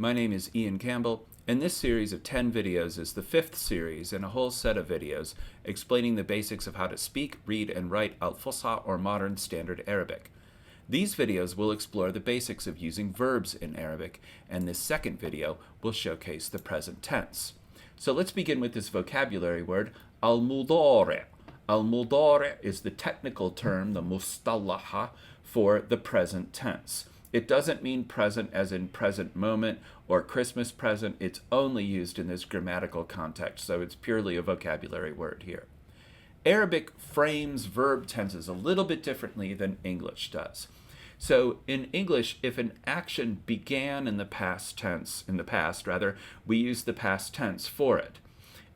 My name is Ian Campbell, and this series of 10 videos is the fifth series in a whole set of videos explaining the basics of how to speak, read, and write Al-Fusha or Modern Standard Arabic. These videos will explore the basics of using verbs in Arabic, and this second video will showcase the present tense. So let's begin with this vocabulary word, al-mudari'. Al-mudari' is the technical term, the mustallaha, for the present tense. It doesn't mean present as in present moment or Christmas present. It's only used in this grammatical context, so it's purely a vocabulary word here. Arabic frames verb tenses a little bit differently than English does. So in English, if an action began in the past, we use the past tense for it.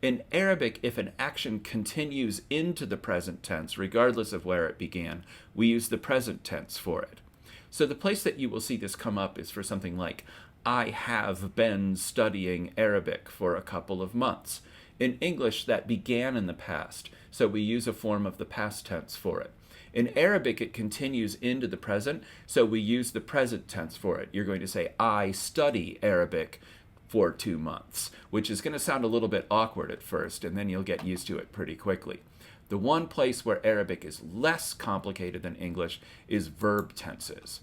In Arabic, if an action continues into the present tense, regardless of where it began, we use the present tense for it. So the place that you will see this come up is for something like, I have been studying Arabic for a couple of months. In English, that began in the past, so we use a form of the past tense for it. In Arabic, it continues into the present, so we use the present tense for it. You're going to say, I study Arabic for 2 months, which is going to sound a little bit awkward at first, and then you'll get used to it pretty quickly. The one place where Arabic is less complicated than English is verb tenses.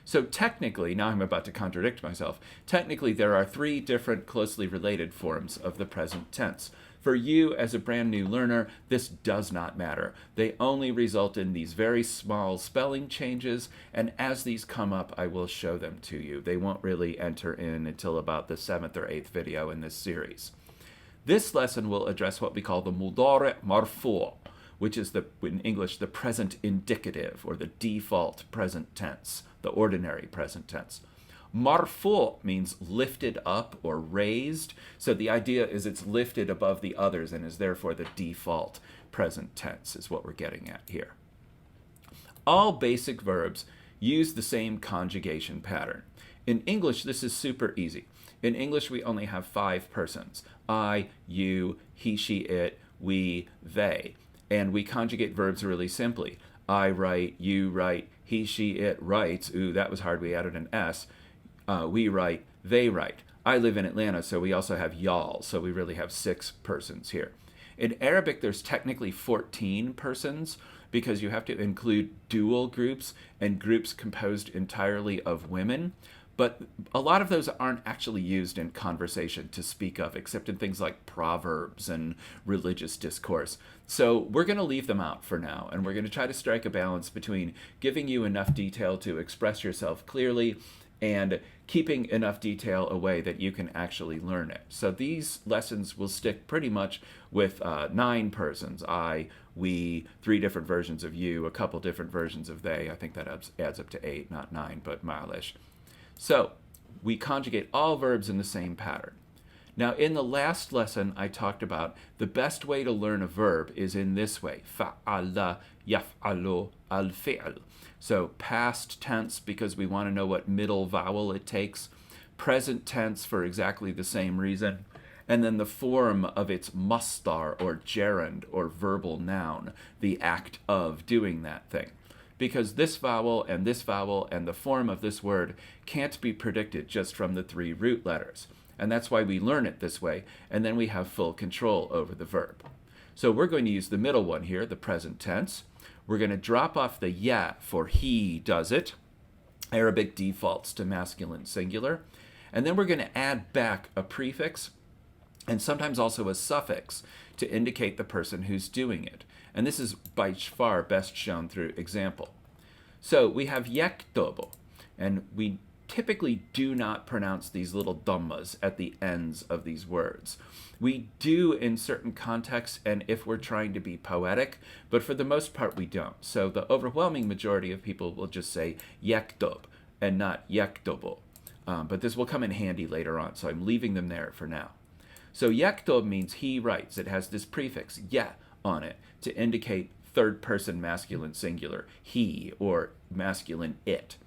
So technically, now I'm about to contradict myself, technically there are 3 different closely related forms of the present tense. For you as a brand new learner, this does not matter. They only result in these very small spelling changes, and as these come up, I will show them to you. They won't really enter in until about the 7th or 8th video in this series. This lesson will address what we call the mudari' marfu', which is in English the present indicative or the default present tense, the ordinary present tense. Marfu' means lifted up or raised, so the idea is it's lifted above the others and is therefore the default present tense is what we're getting at here. All basic verbs use the same conjugation pattern. In English, this is super easy. In English, we only have 5 persons. I, you, he, she, it, we, they. And we conjugate verbs really simply. I write, you write, he, she, it writes. Ooh, that was hard. We added an S. We write, they write. I live in Atlanta, so we also have y'all. So we really have 6 persons here. In Arabic, there's technically 14 persons because you have to include dual groups and groups composed entirely of women. But a lot of those aren't actually used in conversation to speak of, except in things like proverbs and religious discourse. So we're going to leave them out for now, and we're going to try to strike a balance between giving you enough detail to express yourself clearly and keeping enough detail away that you can actually learn it. So these lessons will stick pretty much with 9 persons. I, we, 3 different versions of you, a couple different versions of they. I think that adds up to 8, not 9, but ma'alish. So we conjugate all verbs in the same pattern. Now in the last lesson I talked about the best way to learn a verb is in this way. Fa'ala yaf'alu al-fi'l. So past tense because we want to know what middle vowel it takes. Present tense for exactly the same reason. And then the form of its masdar or gerund or verbal noun, the act of doing that thing. Because this vowel and the form of this word can't be predicted just from the 3 root letters. And that's why we learn it this way, and then we have full control over the verb. So we're going to use the middle one here, the present tense. We're going to drop off the ya for he does it. Arabic defaults to masculine singular. And then we're going to add back a prefix and sometimes also a suffix to indicate the person who's doing it. And this is by far best shown through example. So we have yaktubu, and we typically do not pronounce these little dhammas at the ends of these words. We do in certain contexts and if we're trying to be poetic, but for the most part we don't. So the overwhelming majority of people will just say yaktub and not yaktubu. But this will come in handy later on, so I'm leaving them there for now. So yaktub means he writes. It has this prefix, ya, on it to indicate third person masculine singular, he, or masculine it.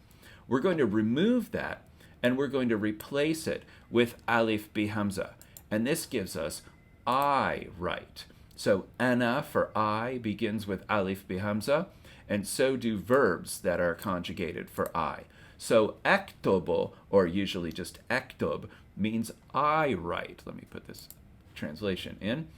We're going to remove that and we're going to replace it with alif bihamza. And this gives us I write. So ana for I begins with alif bihamza, and so do verbs that are conjugated for I. So ektobo, or usually just ektob, means I write. Let me put this translation in.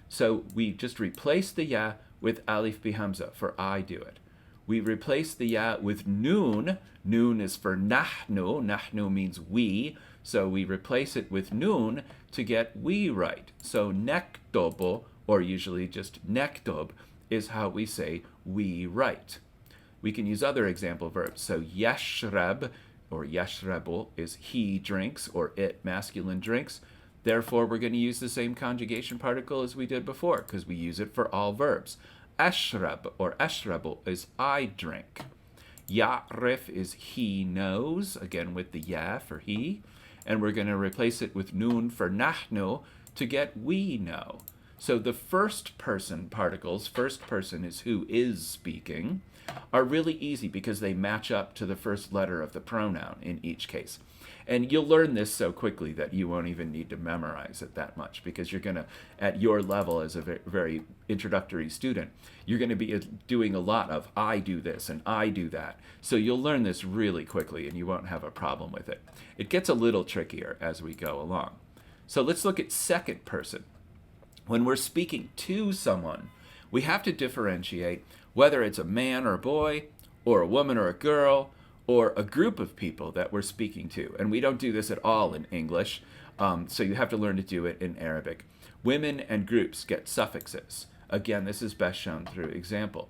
So we just replace the ya with alif bihamza for I do it. We replace the ya with noon. Noon is for nahnu. Nahnu means we. So we replace it with noon to get we write. So nektobo, or usually just nektob, is how we say we write. We can use other example verbs. So yeshreb, or yeshrebu, is he drinks, or it masculine drinks. Therefore, we're going to use the same conjugation particle as we did before, because we use it for all verbs. Eshreb, or eshrebu, is I drink. Ya'rif is he knows, again with the ya for he. And we're going to replace it with noon for nahnu to get we know. So the first person particles, first person is who is speaking, are really easy because they match up to the first letter of the pronoun in each case. And you'll learn this so quickly that you won't even need to memorize it that much, because you're going to, at your level as a very introductory student, you're going to be doing a lot of I do this and I do that. So you'll learn this really quickly and you won't have a problem with it. It gets a little trickier as we go along. So let's look at second person. When we're speaking to someone, we have to differentiate whether it's a man or a boy, or a woman or a girl, or a group of people that we're speaking to. And we don't do this at all in English, so you have to learn to do it in Arabic. Women and groups get suffixes. Again, this is best shown through example.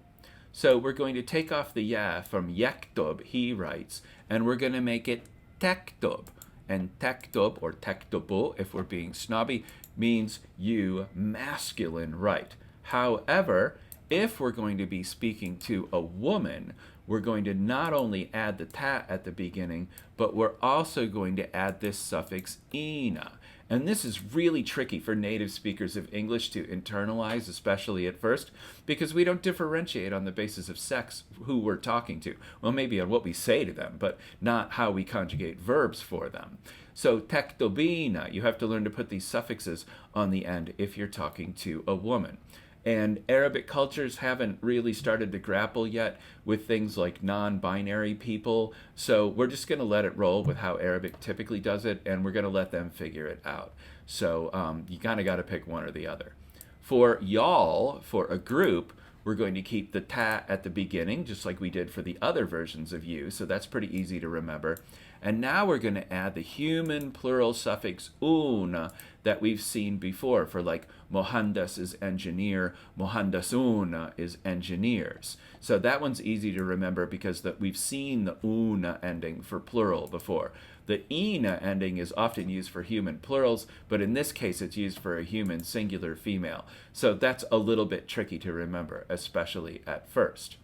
So we're going to take off the ya from yaktub, he writes, and we're going to make it tektub. And tektub, or tektubu, if we're being snobby, means you masculine write. However, if we're going to be speaking to a woman, we're going to not only add the ta at the beginning, but we're also going to add this suffix ina. And this is really tricky for native speakers of English to internalize, especially at first, because we don't differentiate on the basis of sex who we're talking to. Well, maybe on what we say to them, but not how we conjugate verbs for them. So tektobina, you have to learn to put these suffixes on the end if you're talking to a woman. And Arabic cultures haven't really started to grapple yet with things like non-binary people. So we're just going to let it roll with how Arabic typically does it, and we're going to let them figure it out. So you kind of got to pick one or the other. For y'all, for a group, we're going to keep the ta at the beginning, just like we did for the other versions of you. So that's pretty easy to remember. And now we're going to add the human plural suffix un that we've seen before for like mohandas is engineer, mohandasun is engineers. So that one's easy to remember because we've seen the una ending for plural before. The ina ending is often used for human plurals, but in this case it's used for a human singular female. So that's a little bit tricky to remember, especially at first.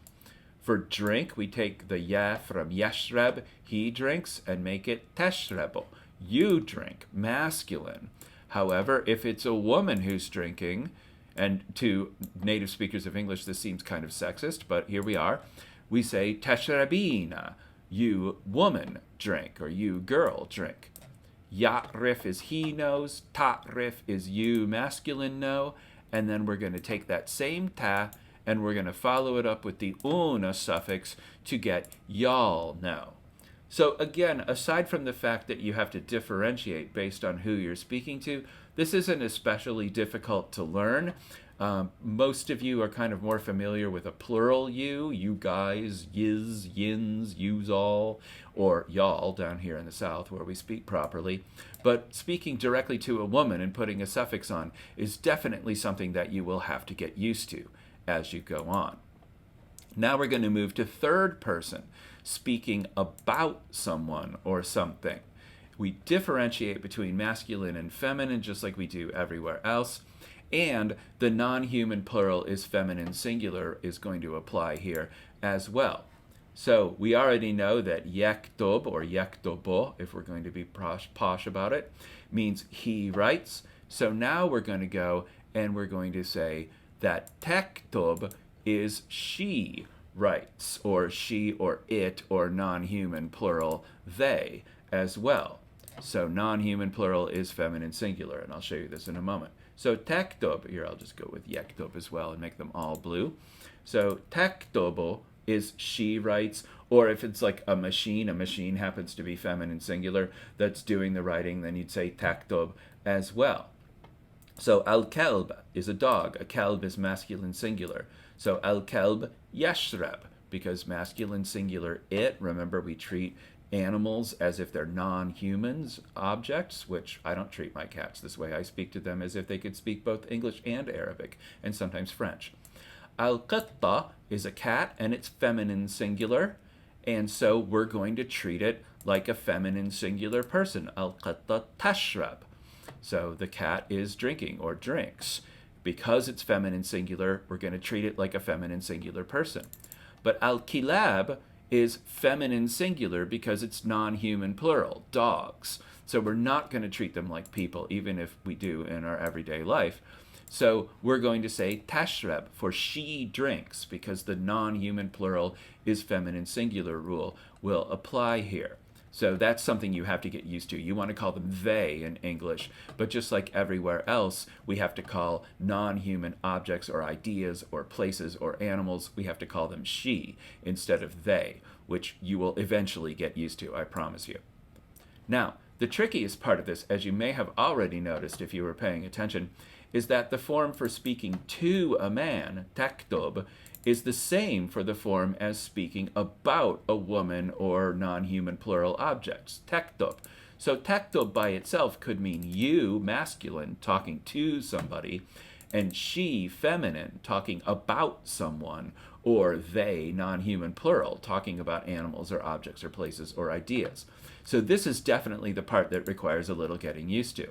For drink, we take the ya from yashreb, he drinks, and make it teshrebu, you drink, masculine. However, if it's a woman who's drinking, and to native speakers of English this seems kind of sexist, but here we are, we say teshrebina, you woman drink, or you girl drink. Ya'rif is he knows, ta'rif is you masculine know, and then we're going to take that same ta and we're going to follow it up with the una suffix to get y'all know. So again, aside from the fact that you have to differentiate based on who you're speaking to, this isn't especially difficult to learn. Most of you are kind of more familiar with a plural you guys, yiz, yins, yous all, or y'all down here in the South where we speak properly. But speaking directly to a woman and putting a suffix on is definitely something that you will have to get used to as you go on. Now we're going to move to third person, speaking about someone or something. We differentiate between masculine and feminine just like we do everywhere else. And the non-human plural is feminine singular is going to apply here as well. So we already know that yaktub or yaktobo, if we're going to be posh about it, means he writes. So now we're going to go and we're going to say that tektub is she writes, or she or it or non-human plural they as well. So non-human plural is feminine singular, and I'll show you this in a moment. So tektub, here I'll just go with yaktub as well and make them all blue. So tektobo is she writes. Or if it's like a machine happens to be feminine singular that's doing the writing, then you'd say taktub as well. So al-kelb is a dog. A kelb is masculine singular. So al-kelb yashrab, because masculine singular it. Remember, we treat animals as if they're non-humans objects, which I don't treat my cats this way. I speak to them as if they could speak both English and Arabic, and sometimes French. Al-qatta is a cat, and it's feminine singular, and so we're going to treat it like a feminine singular person. Al-qatta tashrab. So the cat is drinking or drinks. Because it's feminine singular, we're going to treat it like a feminine singular person. But al-kilab is feminine singular because it's non-human plural, dogs. So we're not going to treat them like people, even if we do in our everyday life. So we're going to say tashrab for she drinks, because the non-human plural is feminine singular rule will apply here. So that's something you have to get used to. You want to call them they in English, but just like everywhere else, we have to call non-human objects or ideas or places or animals, we have to call them she instead of they, which you will eventually get used to, I promise you. Now, the trickiest part of this, as you may have already noticed if you were paying attention, is that the form for speaking to a man, taktub, is the same for the form as speaking about a woman or non-human plural objects, taktub. So taktub by itself could mean you, masculine, talking to somebody, and she, feminine, talking about someone, or they, non-human plural, talking about animals or objects or places or ideas. So this is definitely the part that requires a little getting used to.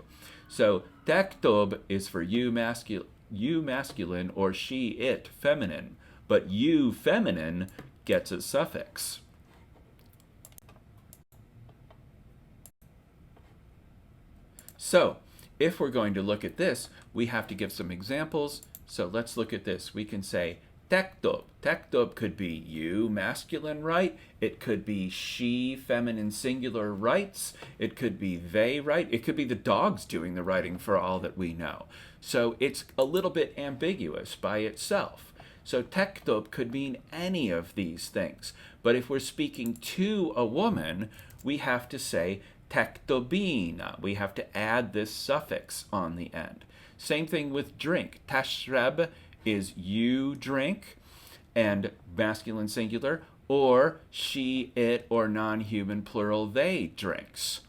So taktub is for you masculine, or she, it, feminine. But you, feminine, gets a suffix. So, if we're going to look at this, we have to give some examples. So let's look at this. We can say taktub. Taktub could be you, masculine, write. It could be she, feminine, singular, writes. It could be they write. It could be the dogs doing the writing for all that we know. So it's a little bit ambiguous by itself. So taktub could mean any of these things. But if we're speaking to a woman, we have to say taktubina. We have to add this suffix on the end. Same thing with drink. Tashrab is you drink, and masculine singular, or she, it, or non-human plural, they drinks.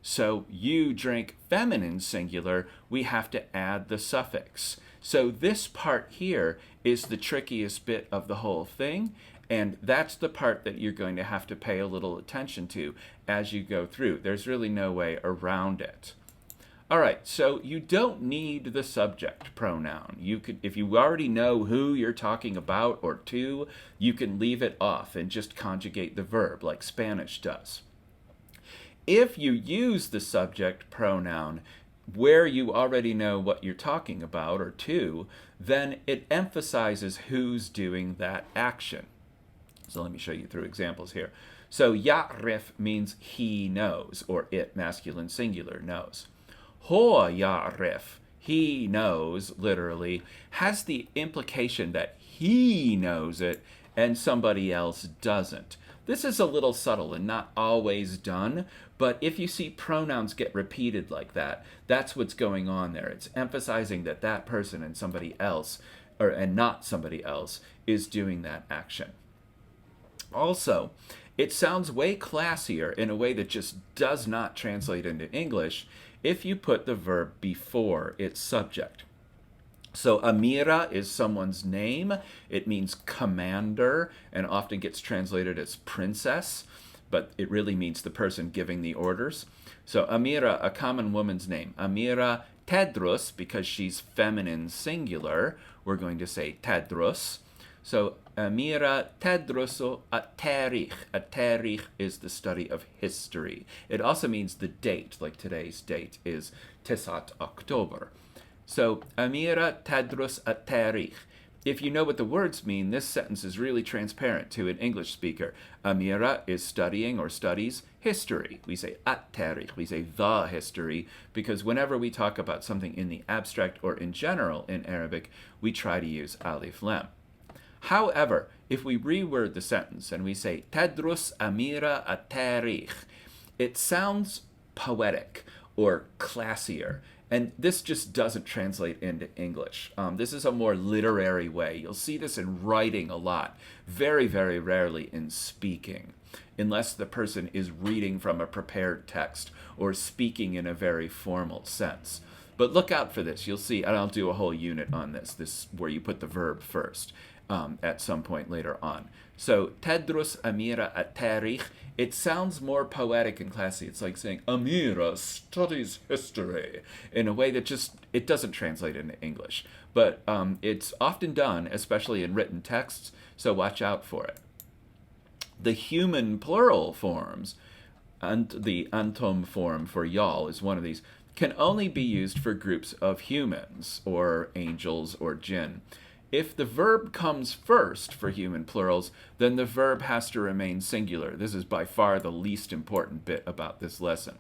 So you drink feminine singular, we have to add the suffix. So this part here is the trickiest bit of the whole thing, and that's the part that you're going to have to pay a little attention to as you go through. There's really no way around it. All right, so you don't need the subject pronoun. You could, if you already know who you're talking about or to, you can leave it off and just conjugate the verb like Spanish does. If you use the subject pronoun where you already know what you're talking about or to, then it emphasizes who's doing that action. So let me show you through examples here. So ya'rif means he knows, or it, masculine singular, knows. Huwa ya'rif, he knows, literally, has the implication that he knows it and somebody else doesn't. This is a little subtle and not always done, but if you see pronouns get repeated like that, that's what's going on there. It's emphasizing that that person and somebody else, and not somebody else, is doing that action. Also, it sounds way classier in a way that just does not translate into English if you put the verb before its subject. So Amira is someone's name. It means commander and often gets translated as princess, but it really means the person giving the orders. So Amira, a common woman's name. Amira Tedrus, because she's feminine singular, we're going to say Tedrus. So Amira Tedrusu at-tarikh. At-tarikh is the study of history. It also means the date, like today's date is Tisat October. So Amira Tadrus at-tarikh. If you know what the words mean, this sentence is really transparent to an English speaker. Amira is studying or studies history. We say at-tarikh, we say the history, because whenever we talk about something in the abstract or in general in Arabic, we try to use alif lam. However, if we reword the sentence and we say تدرس أميرة التاريخ, it sounds poetic or classier. And this just doesn't translate into English. This is a more literary way. You'll see this in writing a lot, very, very rarely in speaking, unless the person is reading from a prepared text or speaking in a very formal sense. But look out for this. You'll see, and I'll do a whole unit on this where you put the verb first at some point later on. So, تدرس أميرة التاريخ, it sounds more poetic and classy. It's like saying, Amira studies history, in a way that just, it doesn't translate into English. But it's often done, especially in written texts, so watch out for it. The human plural forms, and the antom form for y'all is one of these, can only be used for groups of humans, or angels, or jinn. If the verb comes first for human plurals, then the verb has to remain singular. This is by far the least important bit about this lesson.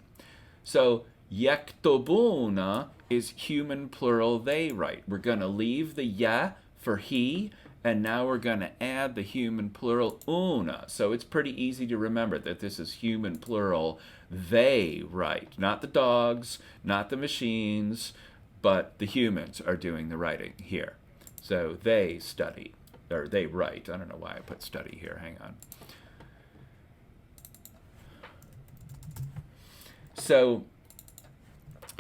So, yaktobuna is human plural they write. We're going to leave the ya for he, and now we're going to add the human plural una. So it's pretty easy to remember that this is human plural they write. Not the dogs, not the machines, but the humans are doing the writing here. So they study, or they write. I don't know why I put study here. Hang on. So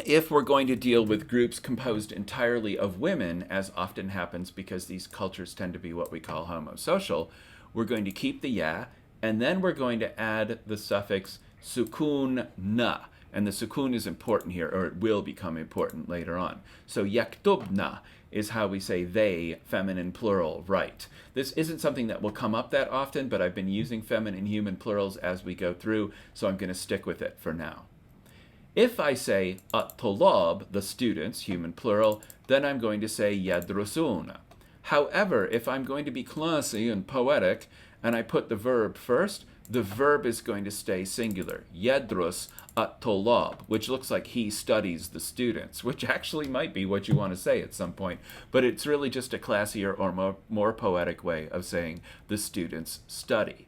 if we're going to deal with groups composed entirely of women, as often happens because these cultures tend to be what we call homosocial, we're going to keep the ya, and then we're going to add the suffix sukun na. And the sukun is important here, or it will become important later on. So yaktubna is how we say they, feminine plural, write. This isn't something that will come up that often, but I've been using feminine human plurals as we go through, so I'm going to stick with it for now. If I say at-tulab, the students, human plural, then I'm going to say yadrusuna. However, if I'm going to be classy and poetic, and I put the verb first, the verb is going to stay singular. Yadrus at-tulab, which looks like he studies the students, which actually might be what you want to say at some point, but it's really just a classier or more poetic way of saying the students study.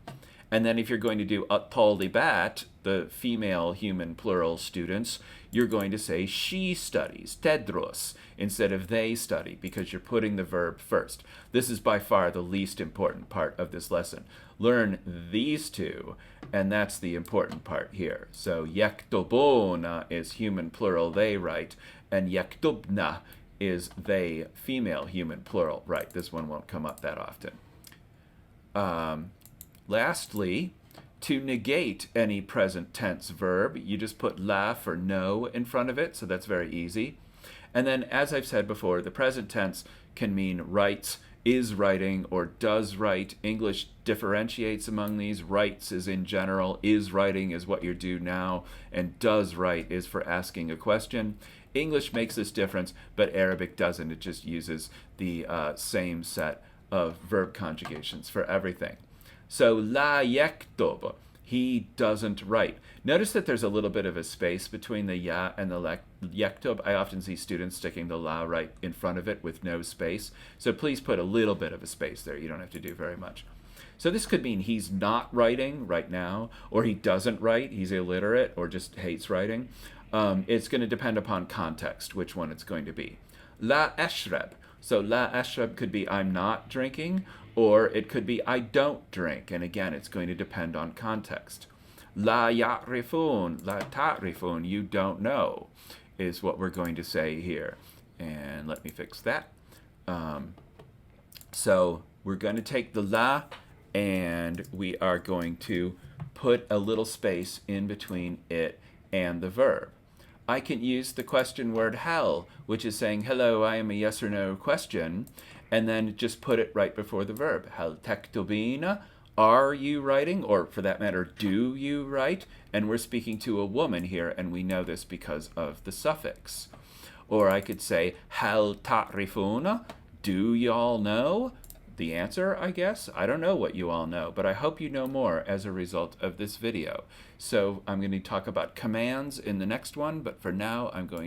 And then if you're going to do at-talibat, the female human plural students, you're going to say she studies, tedros, instead of they study, because you're putting the verb first. This is by far the least important part of this lesson. Learn these two, and that's the important part here. So yaktubuna is human plural they write, and yaktubna is they female human plural write. This one won't come up that often. Lastly, to negate any present tense verb, you just put la for no in front of it, so that's very easy. And then, as I've said before, the present tense can mean writes, is writing, or does write. English differentiates among these. Writes is in general, is writing is what you do now, and does write is for asking a question. English makes this difference, but Arabic doesn't. It just uses the same set of verb conjugations for everything. So, la yaktub, he doesn't write. Notice that there's a little bit of a space between the ya and the yaktub. I often see students sticking the la right in front of it with no space. So please put a little bit of a space there. You don't have to do very much. So this could mean he's not writing right now, or he doesn't write, he's illiterate, or just hates writing. It's going to depend upon context, which one it's going to be. La ashrab. So la ashrab could be I'm not drinking, or it could be I don't drink. And again, it's going to depend on context. La ya'rifun, la ta'rifun, you don't know, is what we're going to say here. And let me fix that. So we're going to take the la, and we are going to put a little space in between it and the verb. I can use the question word hal, which is saying, hello, I am a yes or no question, and then just put it right before the verb. Hal taktubina, are you writing? Or for that matter, do you write? And we're speaking to a woman here, and we know this because of the suffix. Or I could say, hal ta'rifuna, do y'all know? The answer, I guess, I don't know what you all know, but I hope you know more as a result of this video. So I'm going to talk about commands in the next one, but for now I'm going